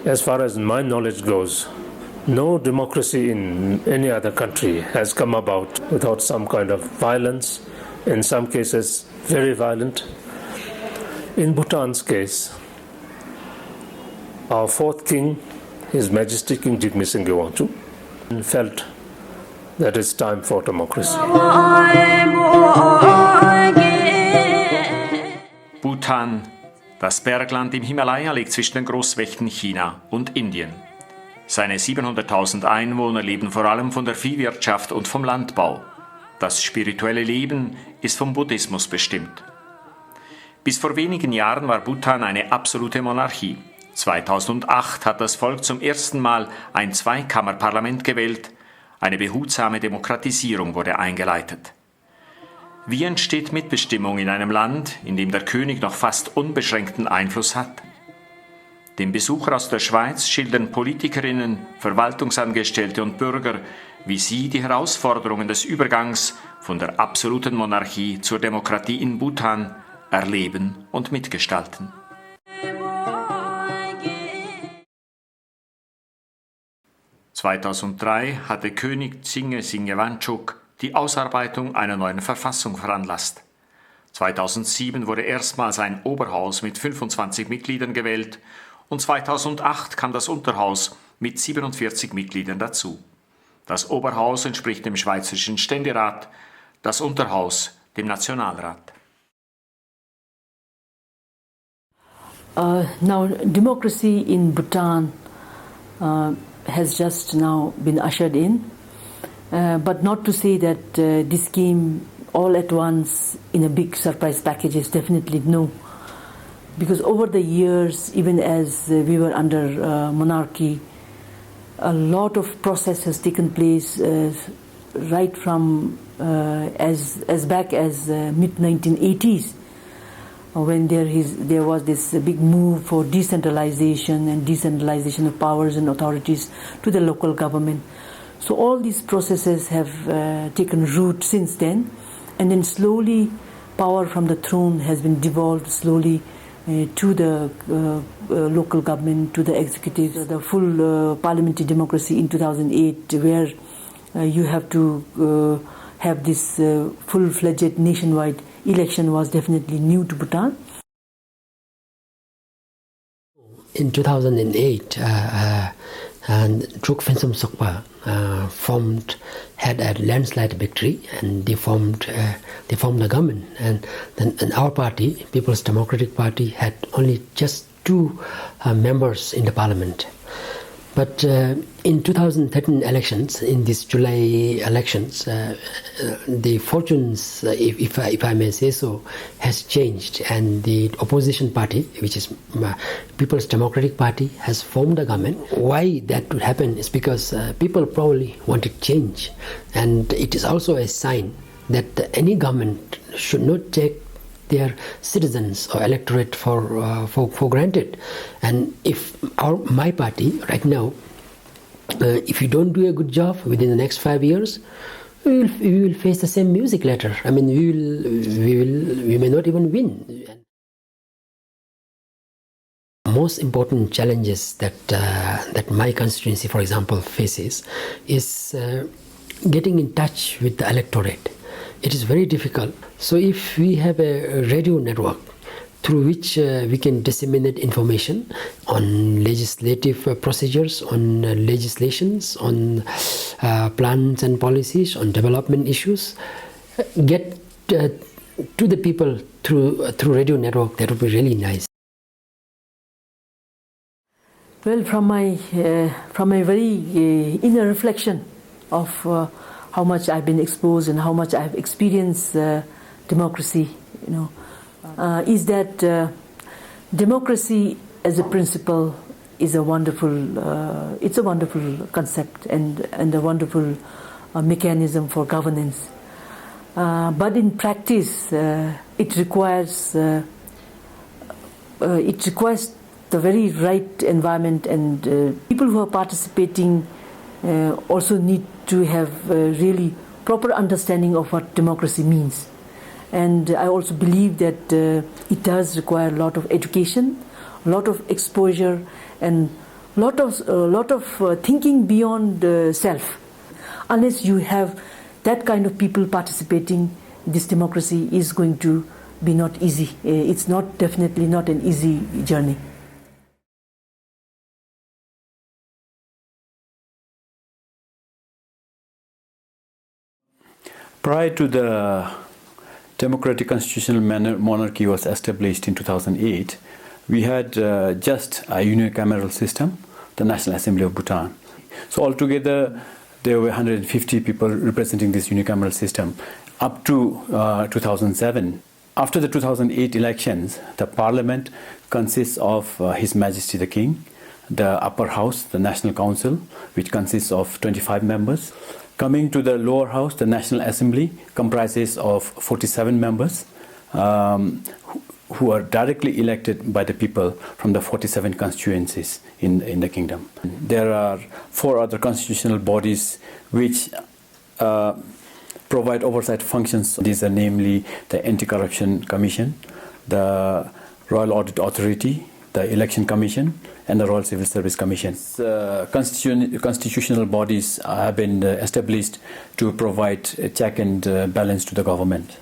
As far as my knowledge goes, no democracy in any other country has come about without some kind of violence, in some cases very violent. In Bhutan's case, our fourth king, His Majesty King Jigme Singye Wangchuck, felt that it's time for democracy. Bhutan, das Bergland im Himalaya, liegt zwischen den Großmächten China und Indien. Seine 700.000 Einwohner leben vor allem von der Viehwirtschaft und vom Landbau. Das spirituelle Leben ist vom Buddhismus bestimmt. Bis vor wenigen Jahren war Bhutan eine absolute Monarchie. 2008 hat das Volk zum ersten Mal ein Zweikammerparlament gewählt. Eine behutsame Demokratisierung wurde eingeleitet. Wie entsteht Mitbestimmung in einem Land, in dem der König noch fast unbeschränkten Einfluss hat? Dem Besucher aus der Schweiz schildern Politikerinnen, Verwaltungsangestellte und Bürger, wie sie die Herausforderungen des Übergangs von der absoluten Monarchie zur Demokratie in Bhutan erleben und mitgestalten. (2003) hatte König Jigme Singye Wangchuck die Ausarbeitung einer neuen Verfassung veranlasst. 2007 wurde erstmals ein Oberhaus mit 25 Mitgliedern gewählt und 2008 kam das Unterhaus mit 47 Mitgliedern dazu. Das Oberhaus entspricht dem Schweizerischen Ständerat, das Unterhaus dem Nationalrat. Now, democracy in Bhutan has just now been ushered in, but not to say that this came all at once in a big surprise package is definitely no. Because over the years, even as we were under monarchy, a lot of process has taken place right from as back as mid-1980s. When there was this big move for decentralization of powers and authorities to the local government. So all these processes have taken root since then, and then slowly power from the throne has been devolved slowly to the local government, to the executive. The full parliamentary democracy in 2008, where you have to have this full-fledged nationwide election, was definitely new to Bhutan. In 2008, Druk Phensum Sokpa had a landslide victory, and they formed the government. And then our party, People's Democratic Party, had only just 2 members in the parliament. But in 2013 elections, in these July elections, the fortunes, if I may say so, has changed, and the opposition party, which is People's Democratic Party, has formed a government. Why that would happen is because people probably wanted change, and it is also a sign that any government should not take their citizens or electorate for granted. And if my party right now, if you don't do a good job within the next 5 years, we will face the same music later. I mean, we may not even win. Most important challenges that my constituency, for example, faces is getting in touch with the electorate. It is very difficult. So if we have a radio network through which we can disseminate information on legislative procedures, on legislations, on plans and policies, on development issues, get to the people through radio network, that would be really nice. Well, from my very inner reflection of how much I've been exposed and how much I've experienced democracy, is that democracy as a principle is a wonderful, it's a wonderful concept and a wonderful mechanism for governance. But in practice, it requires the very right environment, and people who are participating also need to have really proper understanding of what democracy means. And I also believe that it does require a lot of education, a lot of exposure, and a lot of thinking beyond self. Unless you have that kind of people participating, this democracy is going to be not easy. It's definitely not an easy journey. Prior to the democratic constitutional monarchy was established in 2008, we had just a unicameral system, the National Assembly of Bhutan. So altogether, there were 150 people representing this unicameral system up to 2007. After the 2008 elections, the parliament consists of His Majesty the King, the upper house, the National Council, which consists of 25 members. Coming to the lower house, the National Assembly comprises of 47 members who are directly elected by the people from the 47 constituencies in the kingdom. There are 4 other constitutional bodies which provide oversight functions. These are namely the Anti-Corruption Commission, the Royal Audit Authority, the Election Commission, and the Royal Civil Service Commission. Constitutional bodies have been established to provide a check and balance to the government.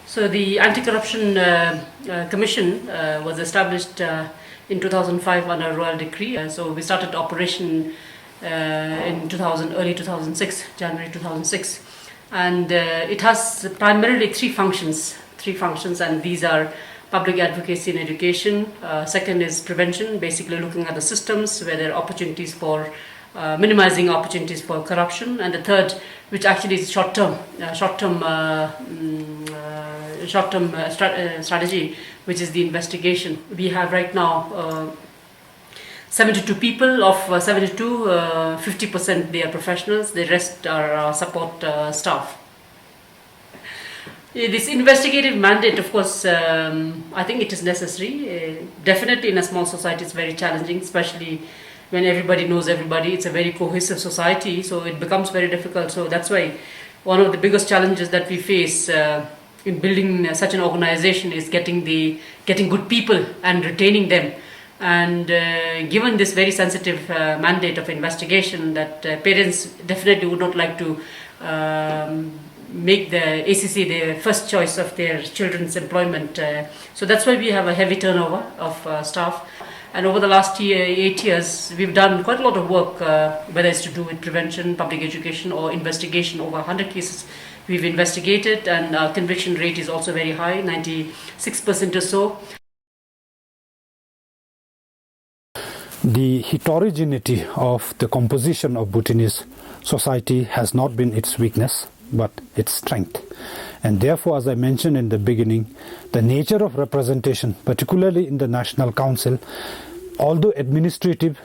So the Anti-Corruption Commission was established in 2005 under Royal Decree. So we started operation in early 2006, January 2006. And it has primarily three functions, and these are public advocacy and education. Second is prevention, basically looking at the systems where there are opportunities for minimizing opportunities for corruption. And the third, which actually is short-term strategy, which is the investigation. We have right now 72 people. Of 72, 50% they are professionals, the rest are support staff. This investigative mandate, of course, I think it is necessary. Definitely in a small society it's very challenging, especially when everybody knows everybody. It's a very cohesive society, so it becomes very difficult. So that's why one of the biggest challenges that we face in building such an organization is getting good people and retaining them. And given this very sensitive mandate of investigation, that parents definitely would not like to make the ACC their first choice of their children's employment. So that's why we have a heavy turnover of staff. And over the last 8 years, we've done quite a lot of work, whether it's to do with prevention, public education, or investigation. Over 100 cases we've investigated, and our conviction rate is also very high, 96% or so. The heterogeneity of the composition of Bhutanese society has not been its weakness, but its strength. And therefore, as I mentioned in the beginning, the nature of representation, particularly in the National Council, although administrative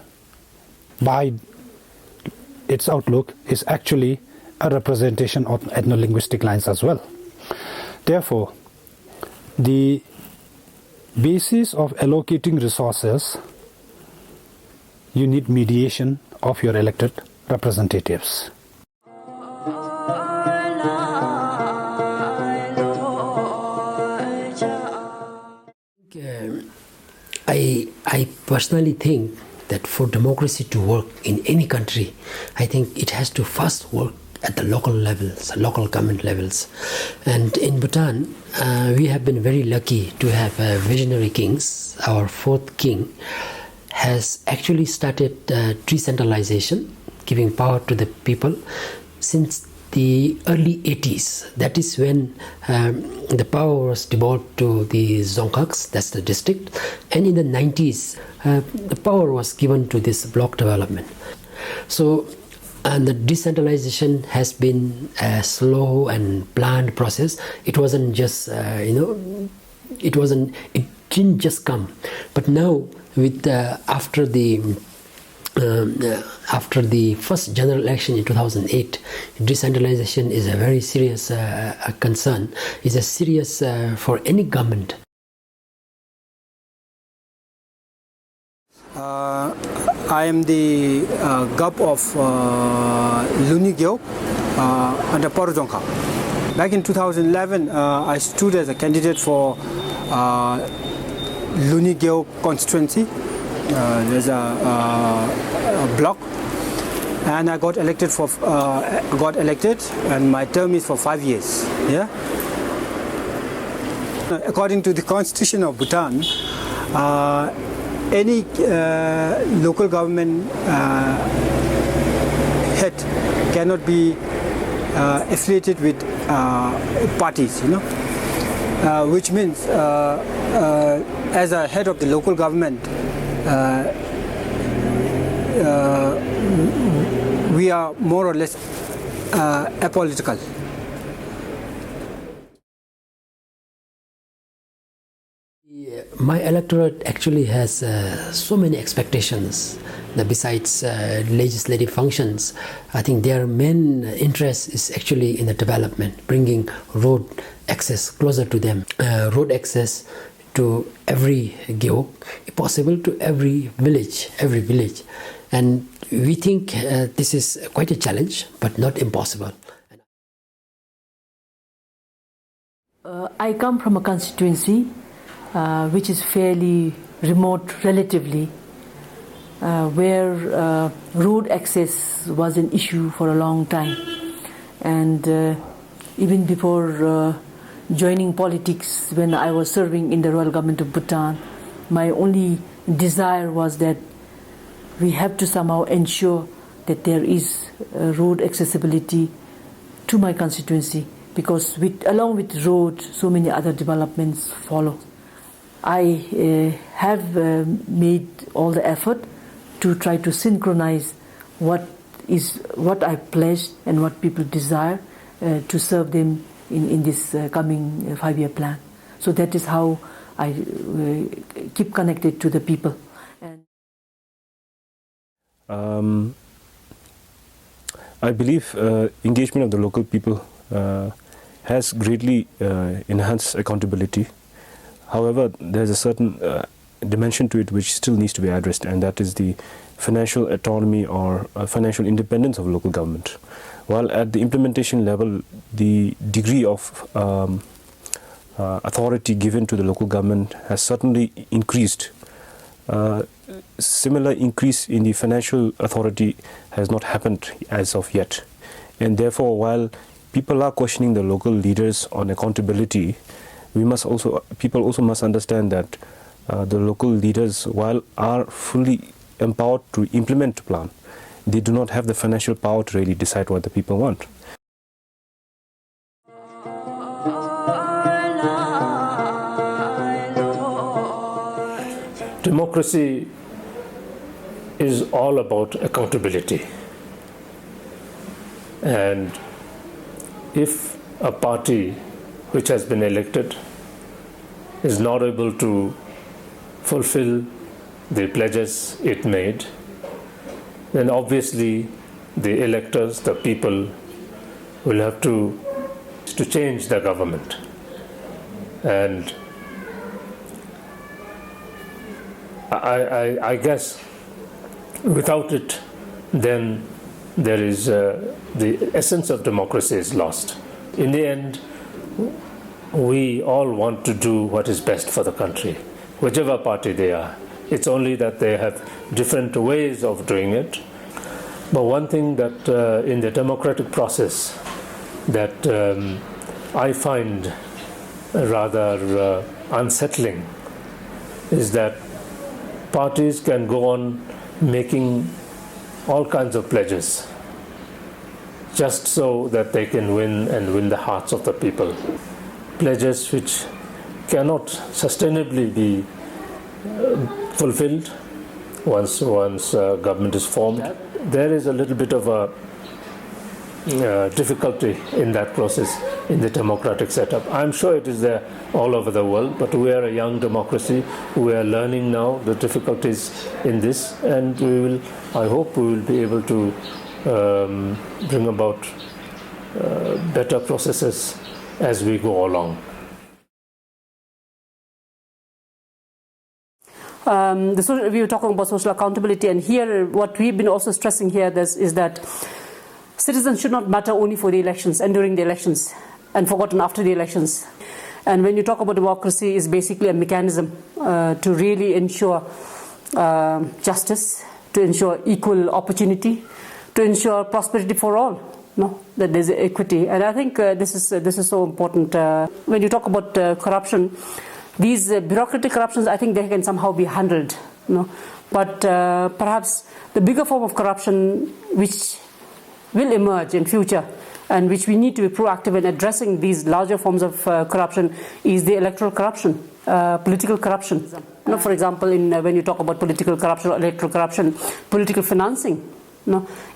by its outlook, is actually a representation of ethno-linguistic lines as well. Therefore, the basis of allocating resources, you need mediation of your elected representatives. I personally think that for democracy to work in any country, I think it has to first work at the local levels, local government levels. And in Bhutan, we have been very lucky to have visionary kings. Our fourth king has actually started decentralization, giving power to the people since the early 80s. That is when the power was devolved to the Dzongkhaks, that's the district, and in the 90s the power was given to this block development. So and the decentralization has been a slow and planned process. It wasn't just it didn't just come. But now with after the first general election in 2008, decentralization is a very serious concern. It's a serious for any government. I am the GUP of Lunigyo under Dzongkhak. Back in 2011, I stood as a candidate for Lunigyo constituency. There's a block, and I got elected and my term is for 5 years. Yeah. According to the constitution of Bhutan, any local government head cannot be affiliated with parties, which means as a head of the local government, we are more or less apolitical. My electorate actually has so many expectations. Besides legislative functions, I think their main interest is actually in the development, bringing road access closer to them, road access to every gyok, if possible to every village. And we think this is quite a challenge, but not impossible. I come from a constituency which is fairly remote relatively, where road access was an issue for a long time. And even before joining politics, when I was serving in the royal government of Bhutan, my only desire was that we have to somehow ensure that there is road accessibility to my constituency, because along with road, so many other developments follow. I have made all the effort to try to synchronize what I pledged and what people desire to serve them in this coming 5-year plan. So that is how I keep connected to the people. I believe engagement of the local people has greatly enhanced accountability. However, there's a certain dimension to it which still needs to be addressed, and that is the financial autonomy or financial independence of local government. While at the implementation level, the degree of authority given to the local government has certainly increased. Similar increase in the financial authority has not happened as of yet. And therefore, while people are questioning the local leaders on accountability, people also must understand that the local leaders, while are fully empowered to implement the plan, they do not have the financial power to really decide what the people want. Democracy is all about accountability. And if a party which has been elected is not able to fulfill the pledges it made, then obviously the electors, the people, will have to change the government. And I guess without it, then there is the essence of democracy is lost. In the end, we all want to do what is best for the country, whichever party they are. It's only that they have different ways of doing it. But one thing that in the democratic process that I find rather unsettling is that parties can go on making all kinds of pledges just so that they can win the hearts of the people. Pledges which cannot sustainably be fulfilled once government is formed. There is a little bit of a difficulty in that process in the democratic setup. I'm sure it is there all over the world, but we are a young democracy. We are learning now the difficulties in this, and I hope we will be able to bring about better processes as we go along. We were talking about social accountability, and here what we've been also stressing here is that citizens should not matter only for the elections and during the elections and forgotten after the elections. And when you talk about democracy, it's basically a mechanism to really ensure justice, to ensure equal opportunity, to ensure prosperity for all. No, that there's equity, and I think this is so important. When you talk about corruption, these bureaucratic corruptions, I think they can somehow be handled. No, but perhaps the bigger form of corruption, which will emerge in future, and which we need to be proactive in addressing these larger forms of corruption, is the electoral corruption, political corruption. You know, for example, when you talk about political corruption or electoral corruption, political financing,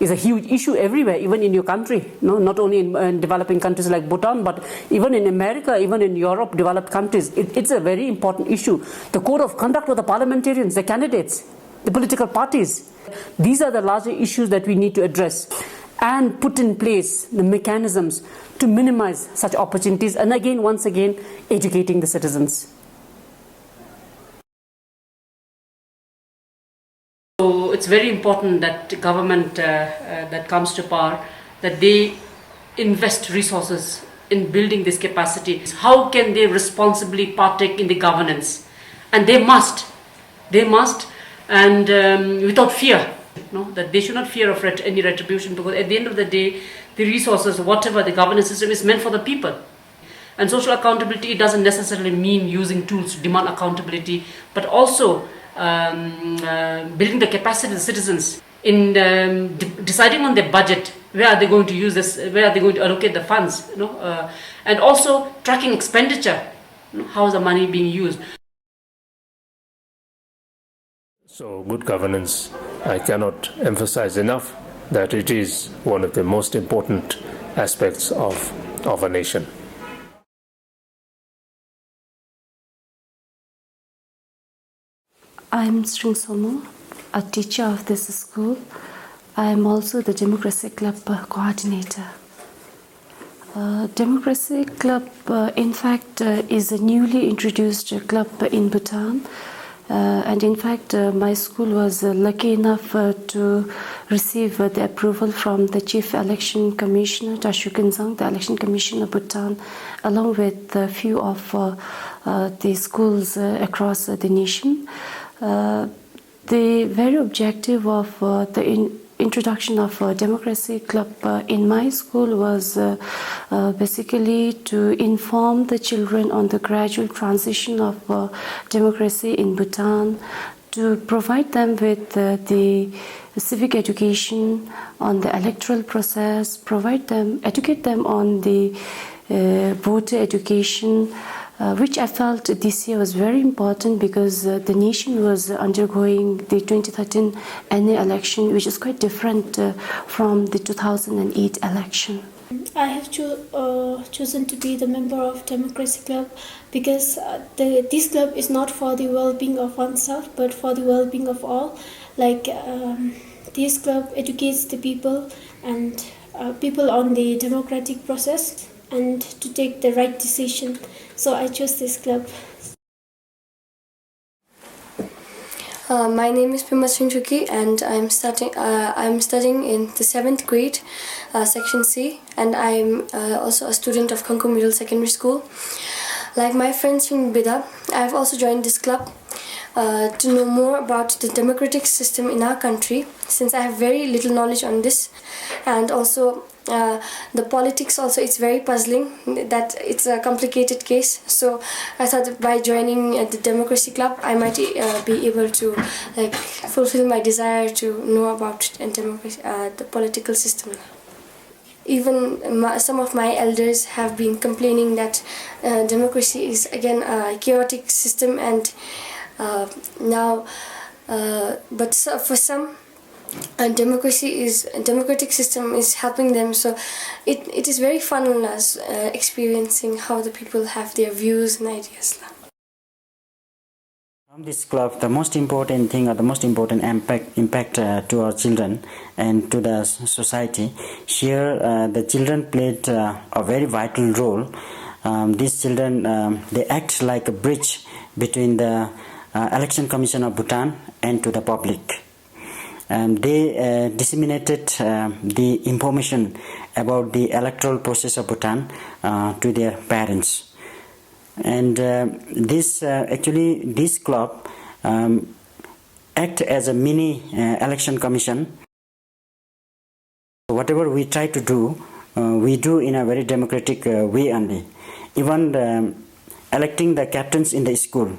is a huge issue everywhere, even in your country. Not only in developing countries like Bhutan, but even in America, even in Europe, developed countries. It's a very important issue. The code of conduct of the parliamentarians, the candidates, the political parties. These are the larger issues that we need to address and put in place the mechanisms to minimize such opportunities, and again, once again, educating the citizens. So it's very important that the government that comes to power, that they invest resources in building this capacity. How can they responsibly partake in the governance? And they must, and without fear. That they should not fear of any retribution, because at the end of the day, the resources, whatever the governance system, is meant for the people. And social accountability, it doesn't necessarily mean using tools to demand accountability, but also building the capacity of the citizens in deciding on their budget. Where are they going to use this? Where are they going to allocate the funds? And also tracking expenditure. How is the money being used? So good governance, I cannot emphasize enough that it is one of the most important aspects of a nation. I'm Sring Somo, a teacher of this school. I am also the Democracy Club coordinator. Democracy Club, in fact, is a newly introduced club in Bhutan. And in fact, my school was lucky enough to receive the approval from the Chief Election Commissioner, Tashukinzang, the Election Commissioner of Bhutan, along with a few of the schools across the nation. The very objective of the introduction of Democracy Club in my school was basically to inform the children on the gradual transition of democracy in Bhutan, to provide them with the civic education on the electoral process, educate them on the voter education, which I felt this year was very important, because the nation was undergoing the 2013 NA election, which is quite different from the 2008 election. I have chosen to be the member of Democracy Club because this club is not for the well-being of oneself, but for the well-being of all. This club educates the people and people on the democratic process and to take the right decision. So I chose this club. My name is Pima Srinjuki, and I'm studying in the 7th grade, section C, and I'm also a student of Kangku Middle Secondary School. Like my friend Srin Bida, I've also joined this club to know more about the democratic system in our country, since I have very little knowledge on this, and also the politics also, it's very puzzling, that it's a complicated case. So I thought that by joining the Democracy Club, I might be able to fulfill my desire to know about democracy, the political system. Even some of my elders have been complaining that democracy is again a chaotic system, and but for some, democratic system is helping them. So it is very fun on us experiencing how the people have their views and ideas. From this club, the most important thing, or the most important impact to our children and to the society, here the children played a very vital role. These children, they act like a bridge between the Election Commission of Bhutan and to the public. They disseminated the information about the electoral process of Bhutan to their parents. And this club act as a mini election commission. Whatever we try to do, we do in a very democratic way only. Even electing the captains in the school.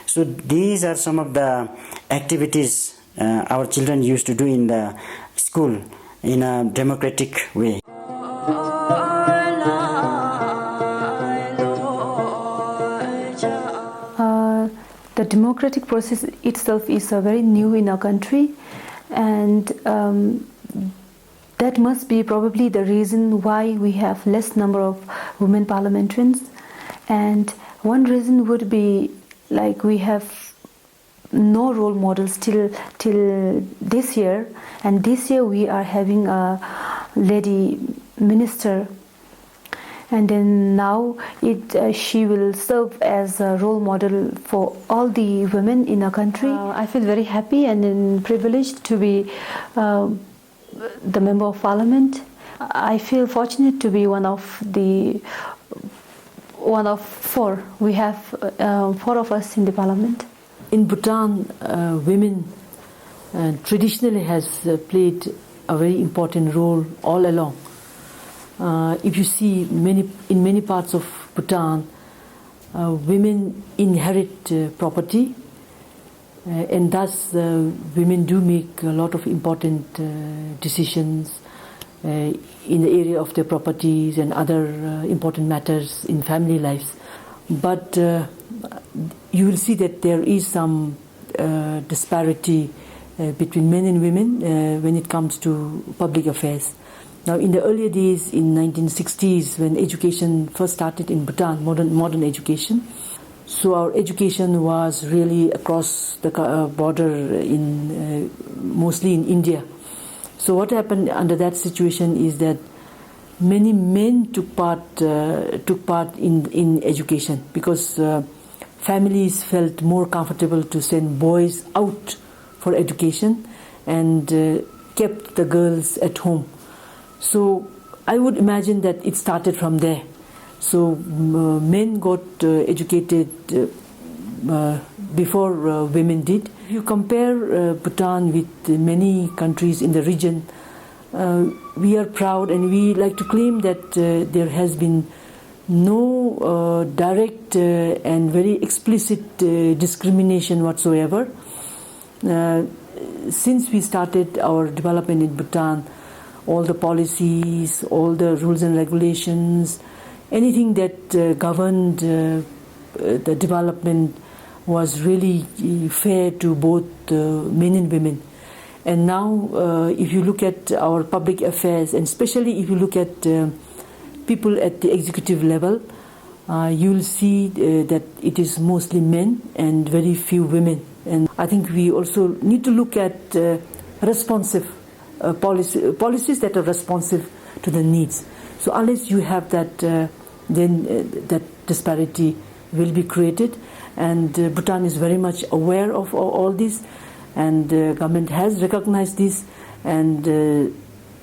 So these are some of the activities our children used to do in the school in a democratic way. The democratic process itself is very new in our country, and that must be probably the reason why we have less number of women parliamentarians. And one reason would be like we have no role models till this year, and this year we are having a lady minister, and then now she will serve as a role model for all the women in our country. I feel very happy and privileged to be the member of parliament. I feel fortunate to be one of four. We have 4 of us in the parliament. In Bhutan, women traditionally has played a very important role all along. If you see in many parts of Bhutan, women inherit property, and thus women do make a lot of important decisions in the area of their properties and other important matters in family lives. But you will see that there is some disparity between men and women when it comes to public affairs. Now, in the earlier days, in 1960s, when education first started in Bhutan, modern education, so our education was really across the border, mostly in India. So what happened under that situation is that many men took part in education, because families felt more comfortable to send boys out for education and kept the girls at home. So I would imagine that it started from there. So men got educated before women did. If you compare Bhutan with many countries in the region, we are proud and we like to claim that there has been no direct and very explicit discrimination whatsoever. Since we started our development in Bhutan, all the policies, all the rules and regulations, anything that governed the development was really fair to both men and women. And now, if you look at our public affairs, and especially if you look at people at the executive level, you will see that it is mostly men and very few women. And I think we also need to look at responsive policies that are responsive to the needs. So unless you have that, then that disparity will be created. And Bhutan is very much aware of all this, and the government has recognized this, and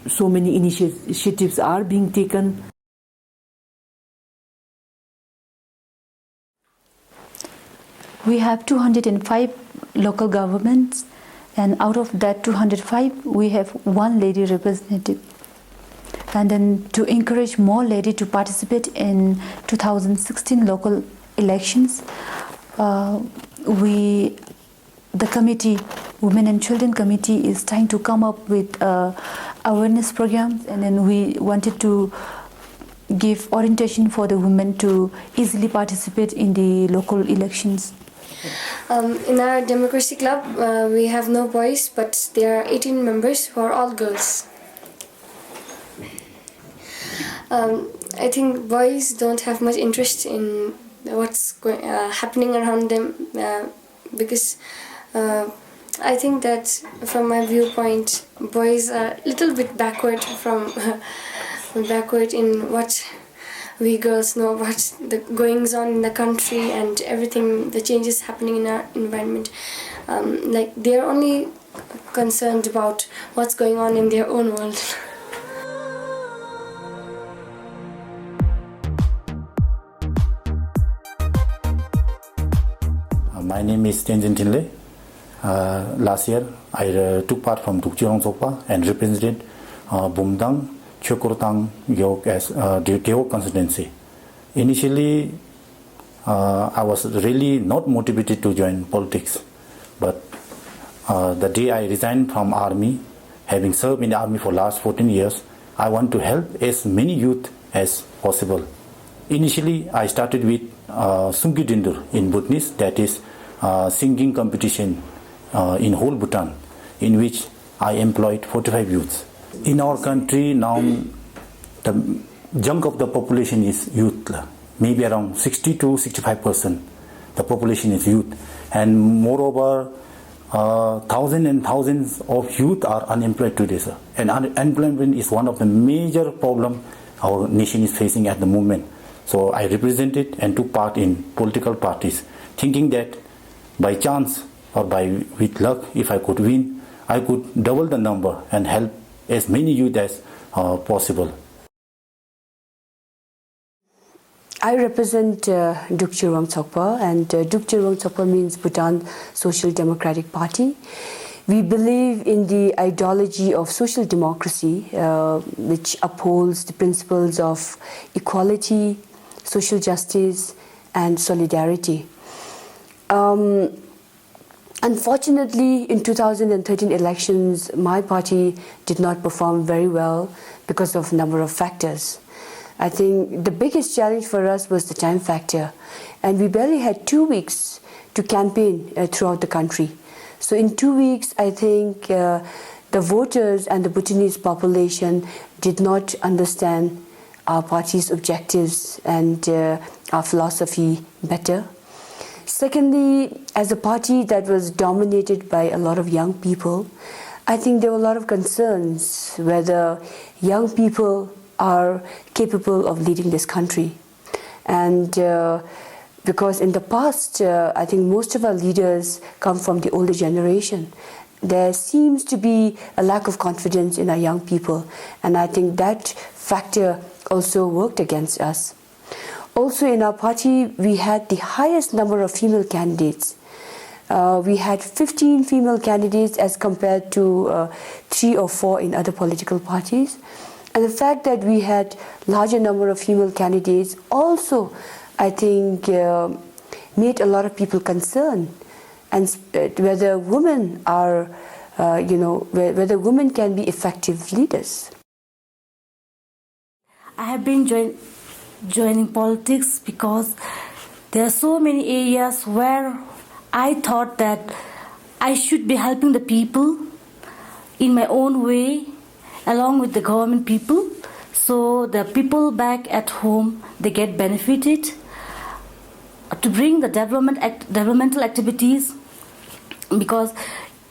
so many initiatives are being taken. We have 205 local governments, and out of that 205, we have one lady representative. And then to encourage more ladies to participate in 2016 local elections, the committee, Women and Children Committee, is trying to come up with awareness programs, and then we wanted to give orientation for the women to easily participate in the local elections. In our democracy club, we have no boys, but there are 18 members who are all girls. I think boys don't have much interest in what's happening around them, because I think that from my viewpoint, boys are a little bit backward in what we girls know about the goings on in the country and everything, the changes happening in our environment. Like, they're only concerned about what's going on in their own world. My name is Tenzin Tinle. Last year, I took part from Dukjirong Sokpa and represented Bumdang, Chokortang, Geok as the Geok constituency. Initially, I was really not motivated to join politics, but the day I resigned from army, having served in the army for last 14 years, I want to help as many youth as possible. Initially, I started with Sungki Dindur in Bhutanese, that is singing competition in whole Bhutan, in which I employed 45 youths. In our country now, the chunk of the population is youth, maybe around 60 to 65%. The population is youth, and moreover, thousands and thousands of youth are unemployed today, sir. And unemployment is one of the major problems our nation is facing at the moment. So I represented and took part in political parties, thinking that by chance or with luck, if I could win, I could double the number and help as many youth as possible. I represent Dukjirong Sokpa, and Dukjirong Sokpa means Bhutan Social Democratic Party. We believe in the ideology of social democracy, which upholds the principles of equality, social justice, and solidarity. Unfortunately, in 2013 elections, my party did not perform very well because of a number of factors. I think the biggest challenge for us was the time factor, and we barely had 2 weeks to campaign throughout the country. So in 2 weeks, I think the voters and the Bhutanese population did not understand our party's objectives and our philosophy better. Secondly, as a party that was dominated by a lot of young people, I think there were a lot of concerns whether young people are capable of leading this country. And because in the past, I think most of our leaders come from the older generation. There seems to be a lack of confidence in our young people, and I think that factor also worked against us. Also in our party, we had the highest number of female candidates. We had 15 female candidates as compared to 3 or 4 in other political parties. And the fact that we had larger number of female candidates also, I think, made a lot of people concerned, and whether women are, whether women can be effective leaders. I have been joining politics because there are so many areas where I thought that I should be helping the people in my own way, along with the government people, so the people back at home, they get benefited, to bring the developmental activities, because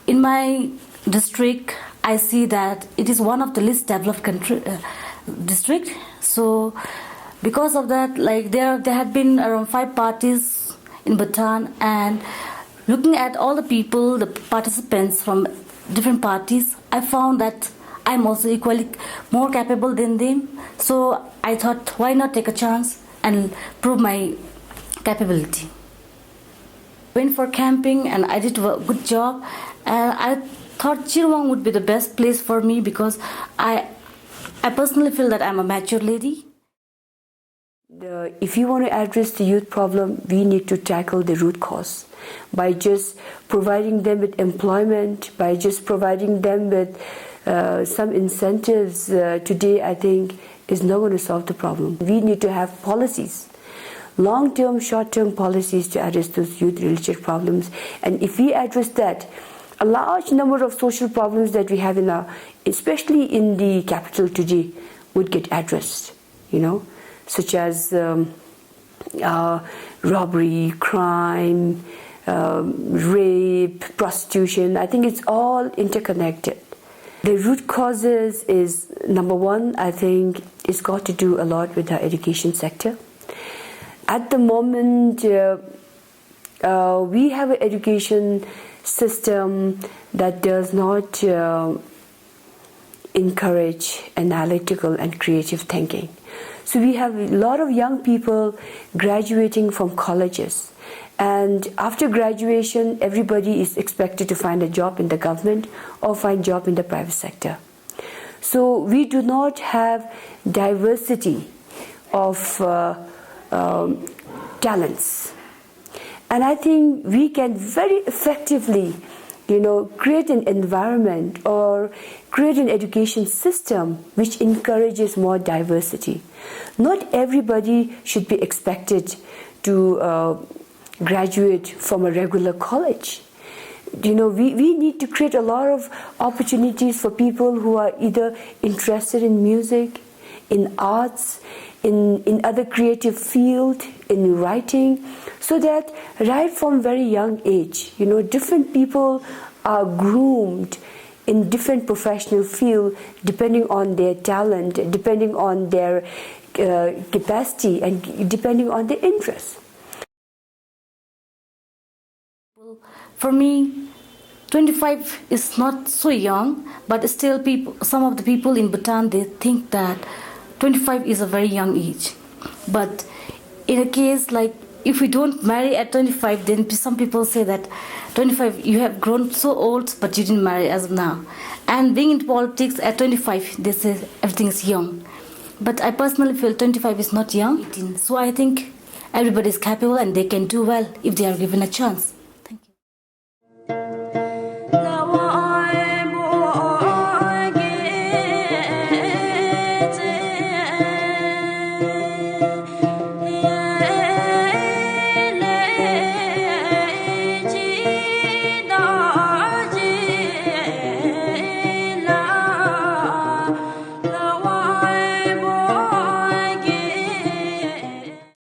in my district I see that it is one of the least developed district. So because of that, like there had been around 5 parties in Bhutan, and looking at all the people, the participants from different parties, I found that I'm also equally more capable than them. So I thought, why not take a chance and prove my capability. Went for camping and I did a good job. And I thought Chirwang would be the best place for me because I personally feel that I'm a mature lady. If you want to address the youth problem, we need to tackle the root cause by just providing them with employment, by just providing them with some incentives. Today, I think, is not going to solve the problem. We need to have policies, long-term, short-term policies to address those youth-related problems. And if we address that, a large number of social problems that we have in our, especially in the capital today, would get addressed, such as robbery, crime, rape, prostitution. I think it's all interconnected. The root causes is, number one, I think it's got to do a lot with our education sector. At the moment, we have an education system that does not encourage analytical and creative thinking. So we have a lot of young people graduating from colleges, And after graduation, everybody is expected to find a job in the government or find a job in the private sector. So we do not have diversity of talents. And I think we can very effectively, create an environment or create an education system which encourages more diversity. Not everybody should be expected to graduate from a regular college. We need to create a lot of opportunities for people who are either interested in music, in arts, in other creative field, in writing, so that right from very young age, different people are groomed in different professional field depending on their talent, depending on their capacity, and depending on their interests. For me, 25 is not so young, but still some of the people in Bhutan, they think that 25 is a very young age. But in a case like if we don't marry at 25, then some people say that 25, you have grown so old, but you didn't marry as of now. And being in politics at 25, they say everything is young. But I personally feel 25 is not young. So I think everybody is capable and they can do well if they are given a chance.